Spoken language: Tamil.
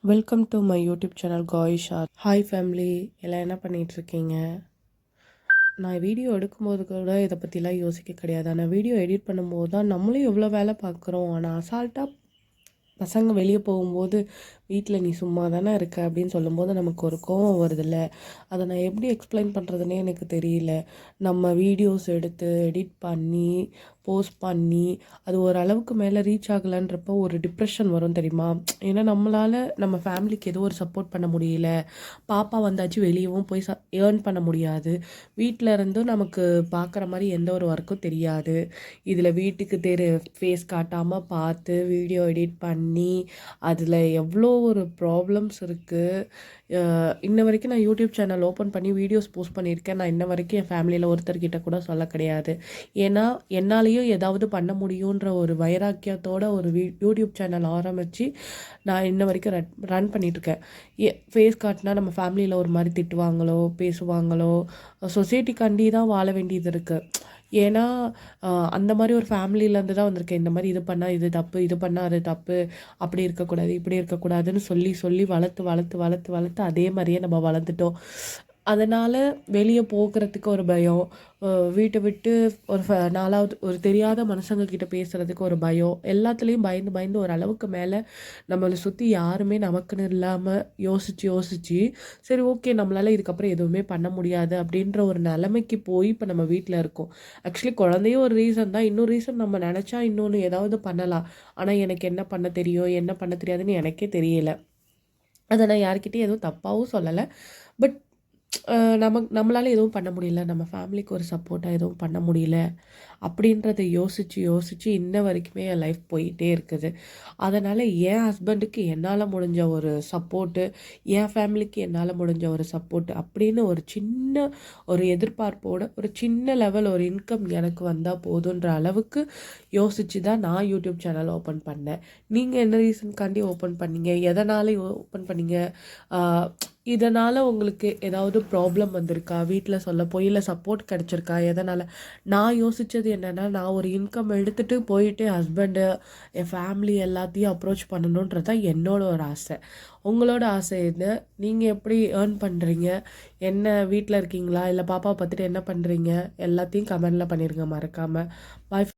Welcome to my YouTube channel Kaisha. Hi family, எல்லாம் என்ன பண்ணிகிட்ருக்கீங்க? நான் வீடியோ எடுக்கும்போது கூட இதை பற்றிலாம் யோசிக்க கிடையாது. ஆனால் வீடியோ எடிட் பண்ணும்போது தான் நம்மளும் எவ்வளோ வேலை பார்க்குறோம். ஆனால் அசால்ட்டாக பசங்க வெளியே போகும்போது வீட்டில் நீ சும்மா தானே இருக்க அப்படின்னு சொல்லும்போது நமக்கு ஒரு கோவம் வருதில்ல. அதை நான் எப்படி எக்ஸ்பிளைன் பண்ணுறதுனே எனக்கு தெரியல. நம்ம வீடியோஸ் எடுத்து எடிட் பண்ணி போஸ்ட் பண்ணி அது ஓரளவுக்கு மேலே ரீச் ஆகலைன்றப்போ ஒரு டிப்ரெஷன் வரும் தெரியுமா? ஏன்னா நம்மளால் நம்ம ஃபேமிலிக்கு ஏதோ ஒரு சப்போர்ட் பண்ண முடியல. பாப்பா வந்தாச்சு வெளியவும் போய் ஏர்ன் பண்ண முடியாது. வீட்டில் இருந்தும் நமக்கு பார்க்குற மாதிரி எந்த ஒரு ஒர்க்கும் தெரியாது. இதில் வீட்டுக்கு ஃபேஸ் காட்டாமல் பார்த்து வீடியோ எடிட் பண்ணி அதில் எவ்வளோ ஒரு ப்ராப்ளம்ஸ் இருக்குது. இன்ன வரைக்கும் நான் யூடியூப் சேனல் ஓப்பன் பண்ணி வீடியோஸ் போஸ்ட் பண்ணியிருக்கேன். நான் இன்ன வரைக்கும் என் ஃபேமிலியில் ஒருத்தர்கிட்ட கூட சொல்ல கிடையாது. ஏன்னா என்னாலேயும் ஏதாவது பண்ண முடியுன்ற ஒரு வைராக்கியத்தோட ஒரு யூடியூப் சேனல் ஆரம்பித்து நான் இன்ன வரைக்கும் ரன் பண்ணிகிட்ருக்கேன். ஃபேஸ் காட்டினா நம்ம ஃபேமிலியில் ஒரு மாதிரி திட்டுவாங்களோ பேசுவாங்களோ, சொசைட்டிக்காண்டி தான் வாழ வேண்டியது இருக்குது. ஏன்னா அந்த மாதிரி ஒரு ஃபேமிலியிலேருந்து தான் வந்திருக்கேன். இந்த மாதிரி இது பண்ணால் இது தப்பு, இது பண்ணால் அது தப்பு, அப்படி இருக்கக்கூடாது இப்படி இருக்கக்கூடாதுன்னு சொல்லி சொல்லி வளர்த்து வளர்த்து வளர்த்து வளர்த்து அதே மாதிரியே நம்ம வளர்ந்துட்டோம். அதனால் வெளியே போகிறதுக்கு ஒரு பயம், வீட்டை விட்டு ஒரு 4வது ஒரு தெரியாத மனுஷங்க கிட்ட பேசுகிறதுக்கு ஒரு பயம், எல்லாத்துலேயும் பயந்து பயந்து ஒரு அளவுக்கு மேலே நம்மளை சுற்றி யாருமே நமக்குன்னு இல்லாமல் யோசித்து யோசித்து சரி ஓகே நம்மளால் இதுக்கப்புறம் எதுவுமே பண்ண முடியாது அப்படின்ற ஒரு நிலைமைக்கு போய் இப்போ நம்ம வீட்டில் இருக்கோம். ஆக்சுவலி குழந்தையும் ஒரு ரீசன் தான். இன்னொரு ரீசன் நம்ம நினச்சா இன்னொன்று ஏதாவது பண்ணலாம். ஆனால் எனக்கு என்ன பண்ண தெரியும் என்ன பண்ண தெரியாதுன்னு எனக்கே தெரியல. அதை நான் யார்கிட்டையும் எதுவும் தப்பாகவும் சொல்லலை. பட் நம்மளால எதுவும் பண்ண முடியல. நம்ம ஃபேமிலிக்கு ஒரு சப்போர்ட்டாக எதுவும் பண்ண முடியல அப்படின்றத யோசித்து யோசித்து இன்ன வரைக்குமே என் லைஃப் போயிட்டே இருக்குது. அதனால் என் ஹஸ்பண்டுக்கு என்னால் முடிஞ்ச ஒரு சப்போர்ட்டு, என் ஃபேமிலிக்கு என்னால் முடிஞ்ச ஒரு சப்போர்ட்டு அப்படின்னு ஒரு சின்ன ஒரு எதிர்பார்ப்போட ஒரு சின்ன லெவல் ஒரு இன்கம் எனக்கு வந்தால் போதுன்ற அளவுக்கு யோசித்து தான் நான் யூடியூப் சேனல் ஓப்பன் பண்ணேன். நீங்கள் என்ன ரீசனுக்காண்டி ஓப்பன் பண்ணீங்க? எதனால் ஓப்பன் பண்ணீங்க? இதனால் உங்களுக்கு ஏதாவது ப்ராப்ளம் வந்திருக்கா? வீட்டில் சொல்லப்போ இல்லை சப்போர்ட் கிடச்சிருக்கா? எதனால்? நான் யோசித்தது என்னென்னா, நான் ஒரு இன்கம் எடுத்துகிட்டு போயிட்டு ஹஸ்பண்டு என் ஃபேமிலி எல்லாத்தையும் அப்ரோச் பண்ணணுன்றது தான் என்னோட ஒரு ஆசை. உங்களோட ஆசை என்ன? நீங்கள் எப்படி ஏர்ன் பண்ணுறீங்க? என்ன வீட்டில் இருக்கீங்களா? இல்லை பாப்பா பார்த்துட்டு என்ன பண்ணுறீங்க? எல்லாத்தையும் கமெண்டில் பண்ணிடுங்க மறக்காமல். பாய்.